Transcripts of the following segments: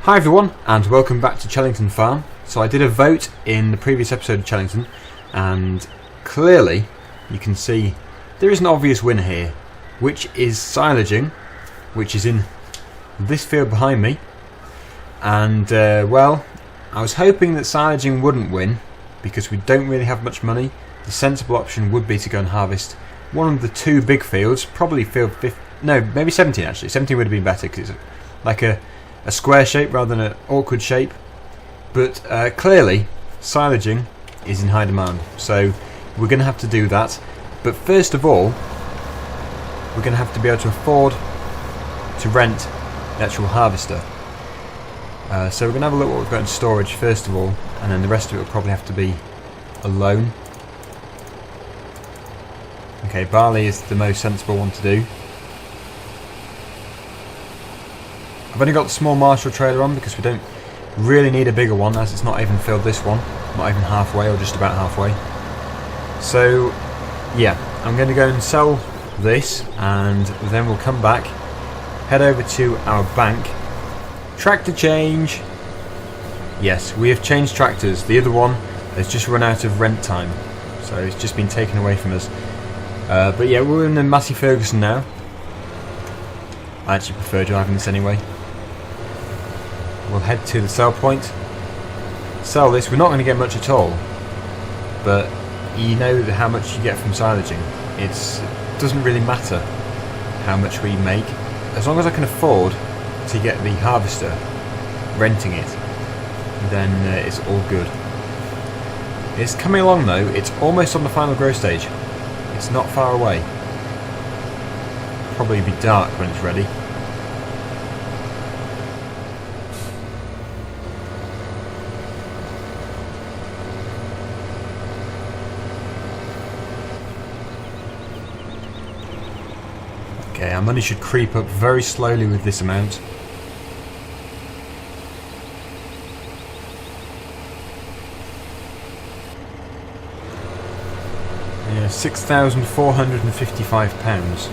Hi everyone, and welcome back to Chellington Farm. So I did a vote in the previous episode of Chellington, and clearly you can see there is an obvious winner here, which is silaging, which is in this field behind me. And well, I was hoping that silaging wouldn't win because we don't really have much money. The sensible option would be to go and harvest one of the two big fields, probably field 15, no, maybe 17 actually. 17 would have been better because it's like a square shape rather than an awkward shape. But clearly silaging is in high demand, so we're going to have to do that. But first of all, we're going to have to be able to afford to rent the actual harvester. So we're going to have a look at what we've got in storage first of all, and then the rest of it will probably have to be a loan. Okay, barley is the most sensible one to do. I've only got the small Marshall trailer on because we don't really need a bigger one, as it's not even filled this one, not even halfway, or just about halfway. So yeah, I'm going to go and sell this, and then we'll come back, head over to our bank. Tractor change. Yes, we have changed tractors. The other one has just run out of rent time, so it's just been taken away from us. But yeah, we're in the Massey Ferguson now. I actually prefer driving this anyway. We'll head to the sell point, sell this. We're not going to get much at all, but you know how much you get from silaging. It doesn't really matter how much we make, as long as I can afford to get the harvester, renting it, then it's all good. It's coming along though. It's almost on the final grow stage. It's not far away. Probably be dark when it's ready. Okay, our money should creep up very slowly with this amount. Yeah, £6,455.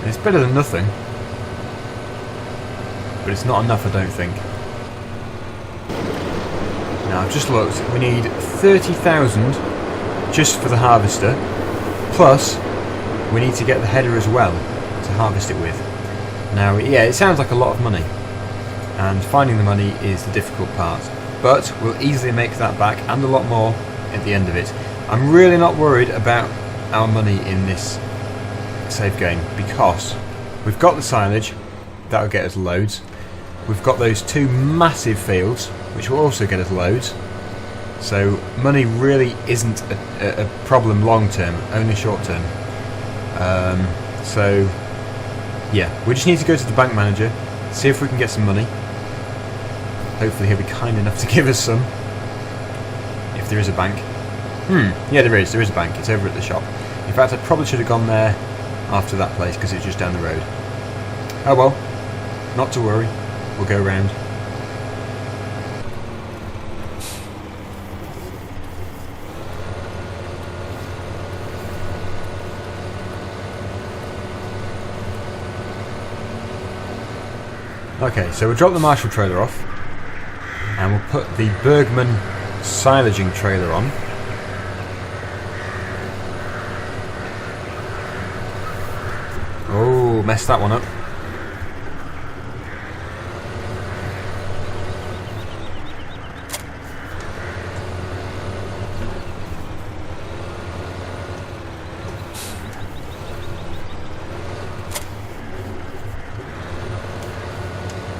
It's better than nothing, but it's not enough, I don't think. Now, I've just looked. We need 30,000 just for the harvester, plus we need to get the header as well to harvest it with. Now, yeah, it sounds like a lot of money, and finding the money is the difficult part, but we'll easily make that back and a lot more at the end of it. I'm really not worried about our money in this save game because we've got the silage, that'll get us loads. We've got those two massive fields, which will also get us loads. So money really isn't a problem long term, only short term. So yeah, we just need to go to the bank manager, see if we can get some money. Hopefully he'll be kind enough to give us some, if there is a bank. Yeah, there is a bank. It's over at the shop. In fact, I probably should have gone there after that place because it's just down the road. Oh well, not to worry, we'll go round. Okay, so we'll drop the Marshall trailer off and we'll put the Bergman silaging trailer on. Oh, messed that one up.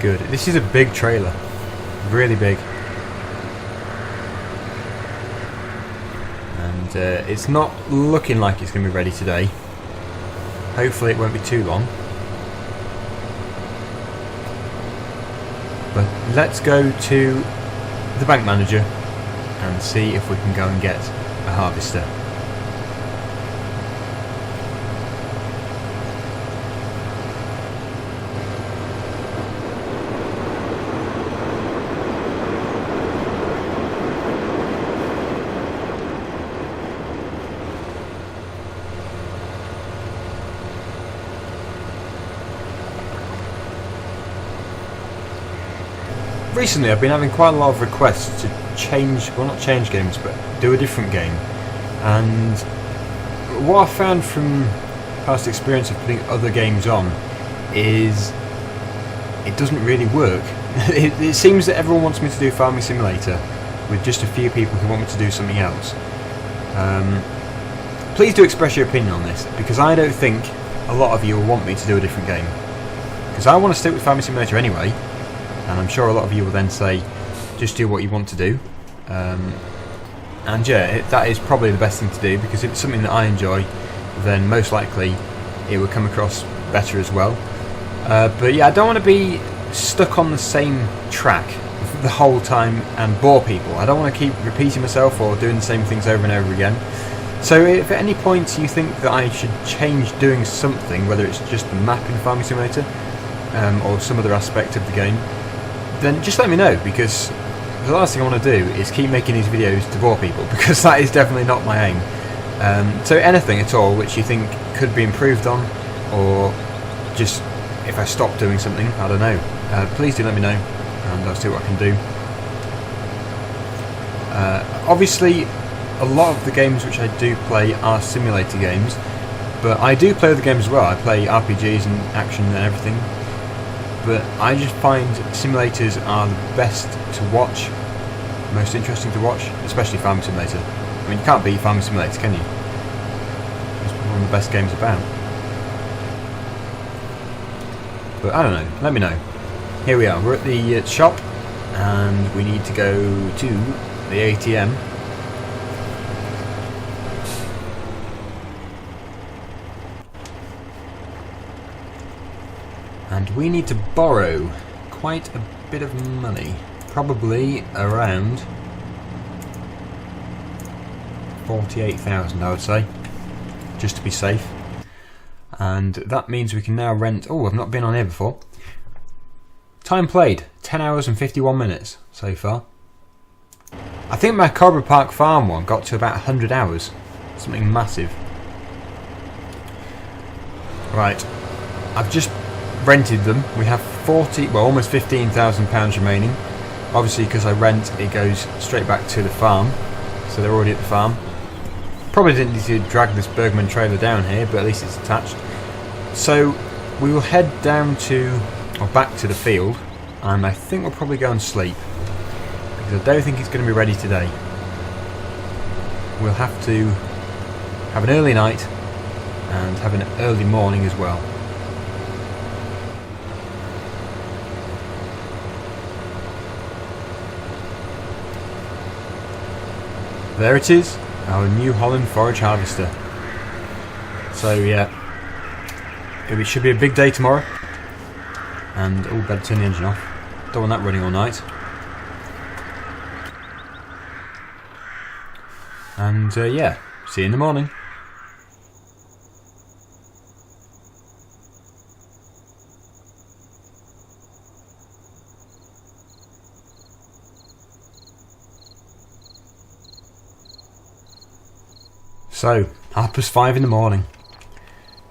Good. This is a big trailer. Really big. And it's not looking like it's going to be ready today. Hopefully it won't be too long. But let's go to the bank manager and see if we can go and get a harvester. recently I've been having quite a lot of requests to change, well not change games, but do a different game. And what I've found from past experience of putting other games on is it doesn't really work. It seems that everyone wants me to do Farming Simulator, with just a few people who want me to do something else. Please do express your opinion on this, because I don't think a lot of you will want me to do a different game. Because I want to stick with Farming Simulator anyway, and I'm sure a lot of you will then say, just do what you want to do. And yeah, that is probably the best thing to do, because if it's something that I enjoy, then most likely it will come across better as well. But yeah, I don't want to be stuck on the same track the whole time and bore people. I don't want to keep repeating myself or doing the same things over and over again. So if at any point you think that I should change doing something, whether it's just the map in Farming Simulator or some other aspect of the game, then just let me know, because the last thing I want to do is keep making these videos to bore people, because that is definitely not my aim. So anything at all which you think could be improved on, or just if I stop doing something, I don't know, please do let me know, and I'll see what I can do. Obviously a lot of the games which I do play are simulator games, but I do play other games as well. I play RPGs and action and everything, but I just find simulators are the best to watch, most interesting to watch, especially Farming Simulator. I mean, you can't beat Farming Simulator, can you? It's one of the best games about. But I don't know, let me know. Here we are, we're at the shop, and we need to go to the ATM. And we need to borrow quite a bit of money, probably around 48,000 I would say, just to be safe. And that means we can now rent, oh, I've not been on here before. Time played, 10 hours and 51 minutes so far. I think my Cobra Park Farm one got to about 100 hours, something massive. Right, I've just rented them. We have almost £15,000 remaining. Obviously because I rent, it goes straight back to the farm, so they're already at the farm. Probably didn't need to drag this Bergman trailer down here, but at least it's attached. So we will head down to, or back to the field, and I think we'll probably go and sleep, because I don't think it's going to be ready today. We'll have to have an early night and have an early morning as well. There it is, our New Holland forage harvester. So yeah, it should be a big day tomorrow. And oh, better turn the engine off. Don't want that running all night. And yeah, see you in the morning. So, 5:30 in the morning.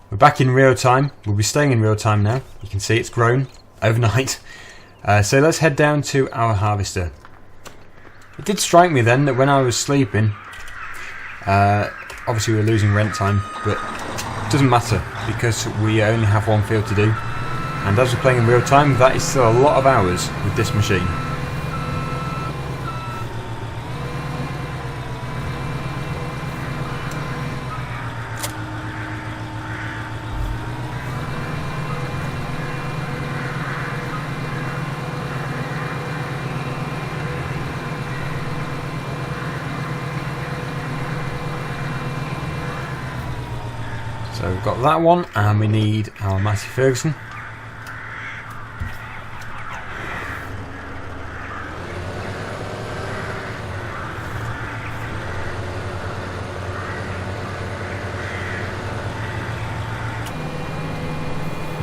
We're back in real time. We'll be staying in real time now. You can see it's grown overnight. So let's head down to our harvester. It did strike me then that when I was sleeping, obviously we were losing rent time, but it doesn't matter because we only have one field to do. And as we're playing in real time, that is still a lot of hours with this machine. So we've got that one, and we need our Massey Ferguson.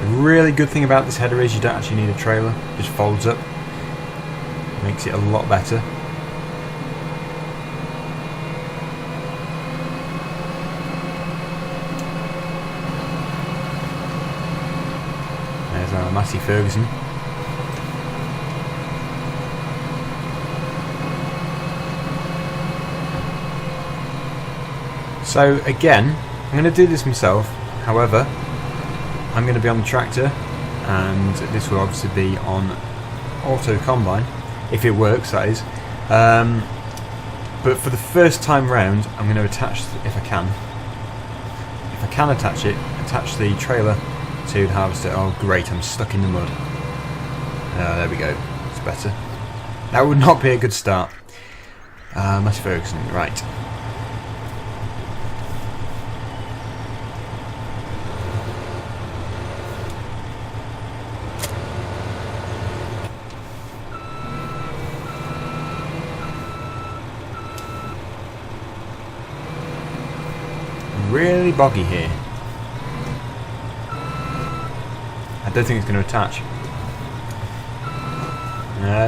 The really good thing about this header is you don't actually need a trailer, it just folds up. Makes it a lot better. Massey Ferguson. So again, I'm going to do this myself. However, I'm going to be on the tractor, and this will obviously be on auto combine, if it works, that is. But for the first time round, I'm going to attach, if I can attach the trailer to the harvester. Oh great, I'm stuck in the mud. There we go, it's better. That would not be a good start. Massey Ferguson, right. Really boggy here. I don't think it's going to attach.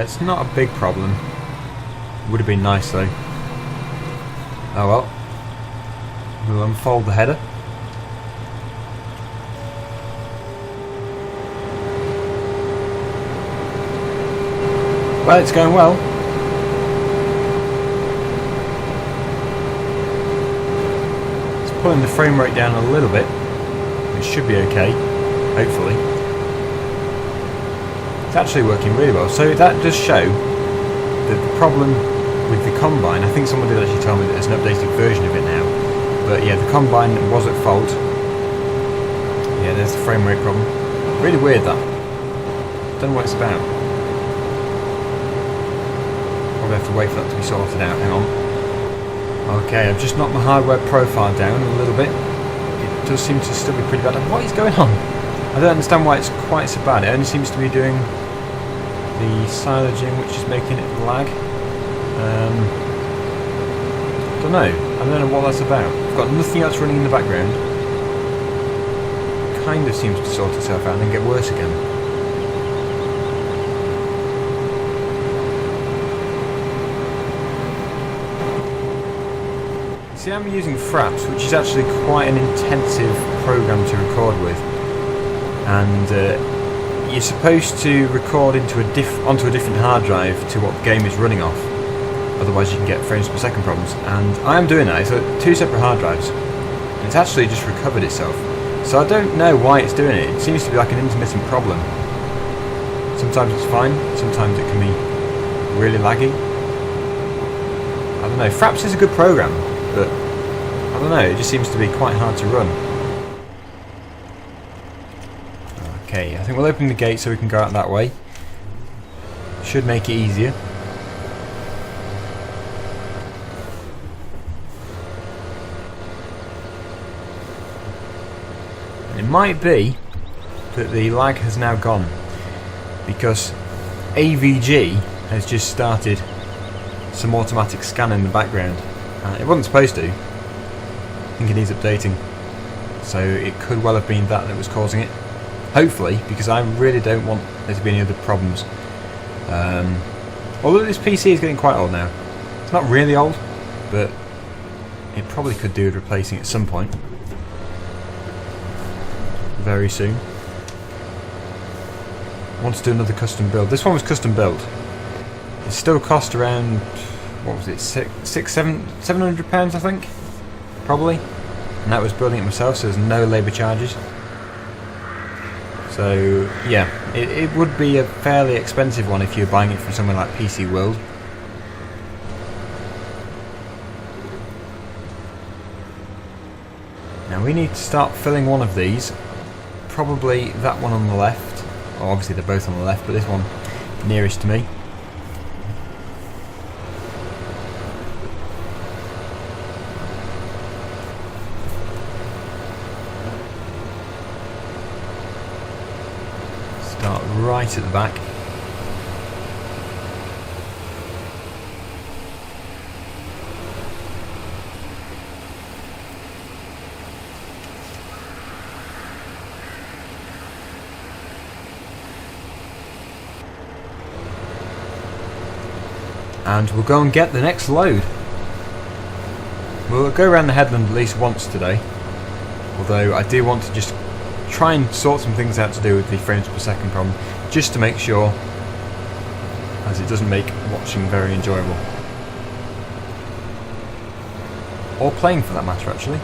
It's not a big problem. Would have been nice though. Oh well. We'll unfold the header. Well, it's going well. Pulling the frame rate down a little bit. It should be okay, hopefully. It's actually working really well. So that does show that the problem with the combine, I think someone did actually tell me that there's an updated version of it now, but yeah, the combine was at fault. Yeah, there's the frame rate problem. Really weird that. Don't know what it's about. Probably have to wait for that to be sorted out. Hang on. Okay, I've just knocked my hardware profile down a little bit. It does seem to still be pretty bad. What is going on? I don't understand why it's quite so bad. It only seems to be doing the silaging, which is making it lag. Don't know. I don't know what that's about. I've got nothing else running in the background. It kind of seems to sort itself out and then get worse again. See, I'm using Fraps, which is actually quite an intensive program to record with, and you're supposed to record onto a different hard drive to what the game is running off, otherwise you can get frames per second problems, and I am doing that. It's two separate hard drives, and it's actually just recovered itself, so I don't know why it's doing it. It seems to be like an intermittent problem. Sometimes it's fine, sometimes it can be really laggy. I don't know, Fraps is a good program, but I don't know, it just seems to be quite hard to run. Okay, I think we'll open the gate so we can go out that way. Should make it easier. And it might be that the lag has now gone, because AVG has just started some automatic scan in the background. It wasn't supposed to. I think it needs updating. So it could well have been that was causing it. Hopefully, because I really don't want there to be any other problems. Although this PC is getting quite old now. It's not really old, but it probably could do with replacing at some point. Very soon. I want to do another custom build. This one was custom built. It still cost around, what was it, £700 I think, probably, and that was building it myself, so there's no labour charges. So yeah, it would be a fairly expensive one if you're buying it from somewhere like PC World. Now we need to start filling one of these, probably that one on the left, well, obviously they're both on the left, but this one nearest to me. Right at the back. And we'll go and get the next load. We'll go around the headland at least once today, although I do want to just try and sort some things out to do with the frames per second problem, just to make sure, as it doesn't make watching very enjoyable. or playing for that matter, actually.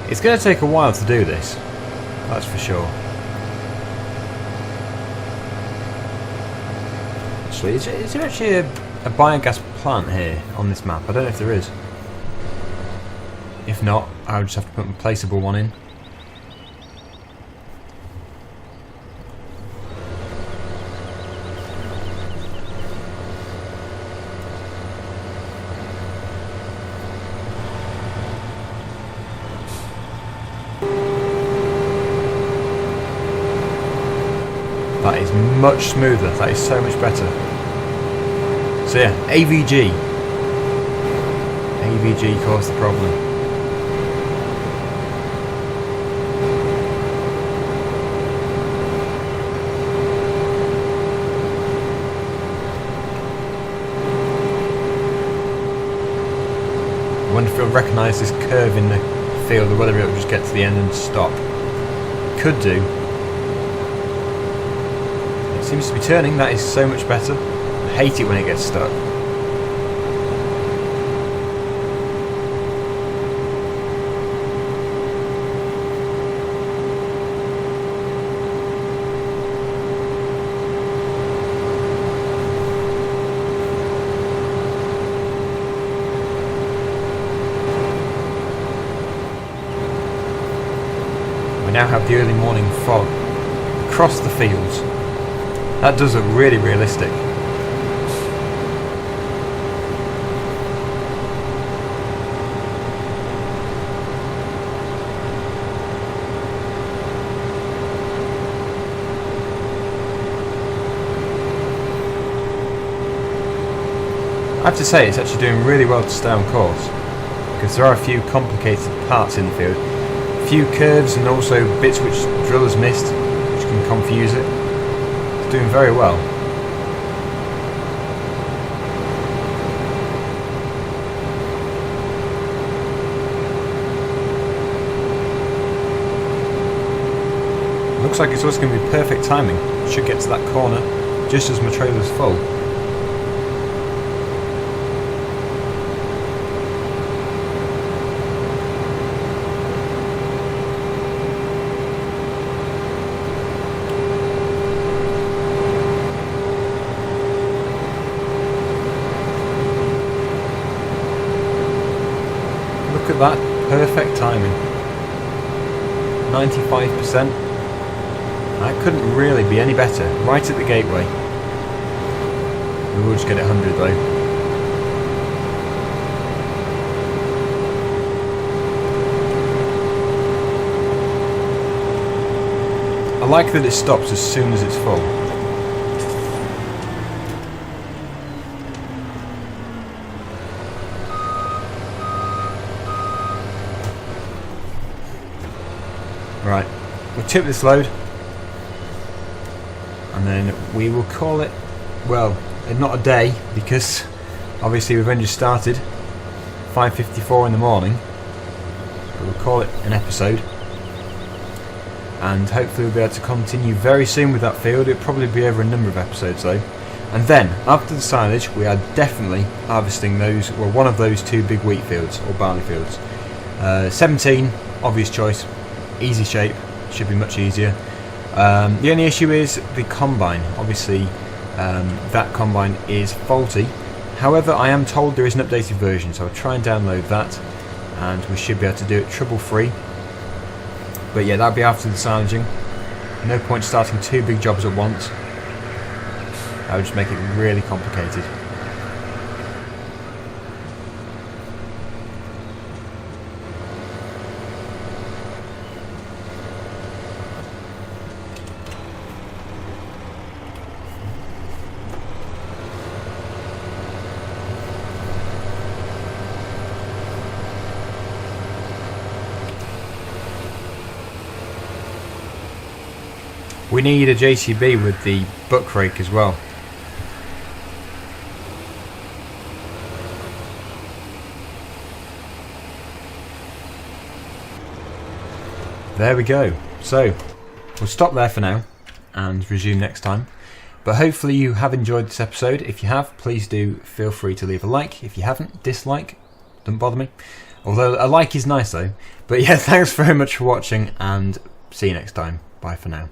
It's going to take a while to do this, that's for sure. Actually, is there actually a biogas plant here on this map? I don't know if there is. If not, I'll just have to put a placeable one in. That is much smoother, that is so much better. So yeah, AVG. AVG caused the problem. I wonder if it'll recognise this curve in the field or whether it'll just get to the end and stop. Could do. Seems to be turning, that is so much better. I hate it when it gets stuck. We now have the early morning fog across the fields. That does look really realistic. I have to say it's actually doing really well to stay on course, because there are a few complicated parts in the field, a few curves and also bits which the driller's missed, which can confuse it. Doing very well. Looks like it's also going to be perfect timing. Should get to that corner just as my trailer's full. Look at that, perfect timing. 95%. That couldn't really be any better. Right at the gateway. We will just get it 100 though. I like that it stops as soon as it's full. Right, we'll tip this load and then we will call it, well, not a day because obviously we've only just started, 5:54 in the morning, but we'll call it an episode and hopefully we'll be able to continue very soon with that field. It'll probably be over a number of episodes though, and then after the silage we are definitely harvesting those, well, one of those two big wheat fields or barley fields. 17, obvious choice. Easy shape, should be much easier. The only issue is the combine. Obviously that combine is faulty. However, I am told there is an updated version, so I'll try and download that and we should be able to do it trouble free. But yeah, that'll be after the silaging. No point starting two big jobs at once. That would just make it really complicated. We need a JCB with the buck rake as well. there we go. So we'll stop there for now and resume next time. But hopefully you have enjoyed this episode. If you have, please do feel free to leave a like. If you haven't, dislike. Don't bother me. Although a like is nice though. But yeah, thanks very much for watching and see you next time. Bye for now.